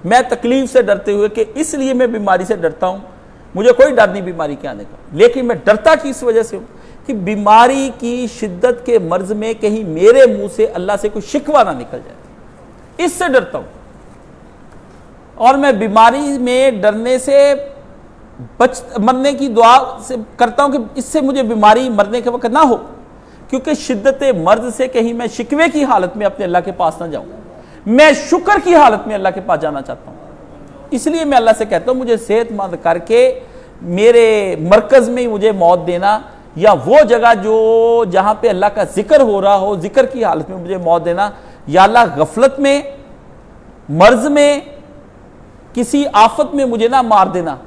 मैं तकलीफ से डरते हुए कि इसलिए मैं बीमारी से डरता हूं, मुझे कोई डर नहीं बीमारी के आने का, लेकिन मैं डरता कि इस वजह से हूं कि बीमारी की शिद्दत के मर्ज में कहीं मेरे मुंह से अल्लाह से कोई शिकवा ना निकल जाए, इससे डरता हूं। और मैं बीमारी में डरने से मरने की दुआ से करता हूं कि इससे मुझे बीमारी मरने के वक्त ना हो, क्योंकि शिद्दत मर्ज से कहीं मैं शिकवे की हालत में अपने अल्लाह के पास ना जाऊं, मैं शुक्र की हालत में अल्लाह के पास जाना चाहता हूं। इसलिए मैं अल्लाह से कहता हूं मुझे सेहतमंद करके मेरे मरकज में ही मुझे मौत देना, या वो जगह जो जहां पे अल्लाह का जिक्र हो रहा हो, जिक्र की हालत में मुझे मौत देना, या अल्लाह गफलत में, मर्ज में, किसी आफत में मुझे ना मार देना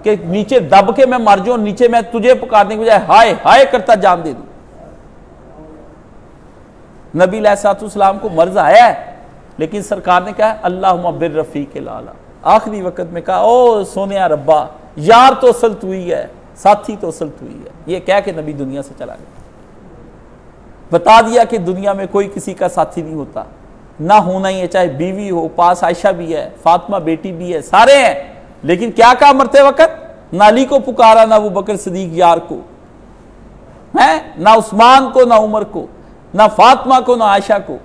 कि नीचे दब के मैं मर जाऊं, नीचे मैं तुझे पुकारने के बजाय हाय हाय करता जान दे दूं। नबी अलैहिस्सलाम को मर्ज आया है, लेकिन सरकार ने कहा अल्लाहुम्मा बिर रफीक लाला, आखिरी वक्त में कहा ओ सोनिया रब्बा, यार तो असल्त हुई है, साथी तो असल्त हुई है। ये कह के नबी दुनिया से चला गया, बता दिया कि दुनिया में कोई किसी का साथी नहीं होता, ना होना ही है, चाहे बीवी हो, पास आयशा भी है, फातिमा बेटी भी है, सारे हैं, लेकिन क्या कहा मरते वक्त, ना अली को पुकारा, ना अबू बकर सिद्दीक यार को है, ना उस्मान को, ना उमर को, ना फातिमा को, ना आयशा को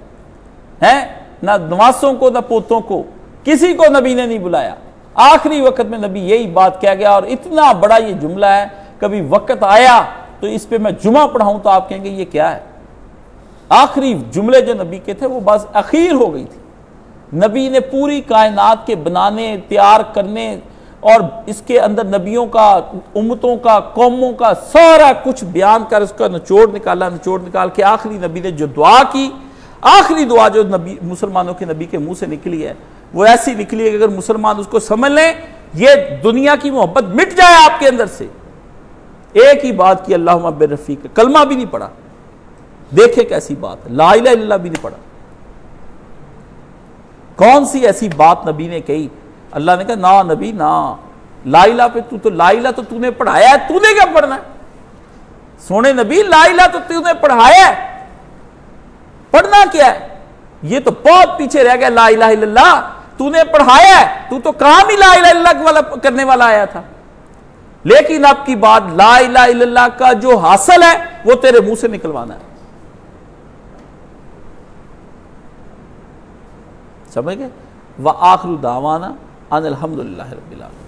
है, ना नवासों को, ना पोतों को, किसी को नबी ने नहीं बुलाया। आखिरी वक्त में नबी यही बात कह गया, और इतना बड़ा ये जुमला है, कभी वक्त आया तो इस पे मैं जुमा पढ़ाऊं तो आप कहेंगे ये क्या है। आखिरी जुमले जो नबी के थे वो बस अखीर हो गई थी। नबी ने पूरी कायनात के बनाने, तैयार करने, और इसके अंदर नबियों का, उम्मतों का, कौमों का सारा कुछ बयान कर उसका निचोड़ निकाला, निचोड़ निकाल के आखिरी नबी ने जो दुआ की, आखिरी दुआ जो नबी मुसलमानों के नबी के मुंह से निकली है वो ऐसी निकली है कि अगर मुसलमान उसको समझ लें, ये दुनिया की मोहब्बत मिट जाए आपके अंदर से। एक ही बात की, अल्लाहुम्मा बिर्रफीक, कलमा भी नहीं पढ़ा, देखे कैसी बात, ला इलाहा इल्लल्लाह भी नहीं पढ़ा। कौन सी ऐसी बात नबी ने कही, अल्लाह ने कहा ना नबी ना, ला इलाहा पे तू तो ला इलाहा तो तूने पढ़ाया है, तूने क्या पढ़ना है। सोने नबी ला इलाहा तो तूने पढ़ाया है, पढ़ना क्या है, ये तो बहुत पीछे रह गया। ला इलाहा इल्लल्लाह तूने पढ़ाया है, तू तो काम ही ला इलाहा इल्लल्लाह वाला करने वाला आया था, लेकिन अब की बात ला इलाहा इल्लल्लाह का जो हासिल है वो तेरे मुंह से निकलवाना है। समझ गए। व आखिरु दावाना अनिल हम्दुलिल्लाहि रब्बिल आलमीन।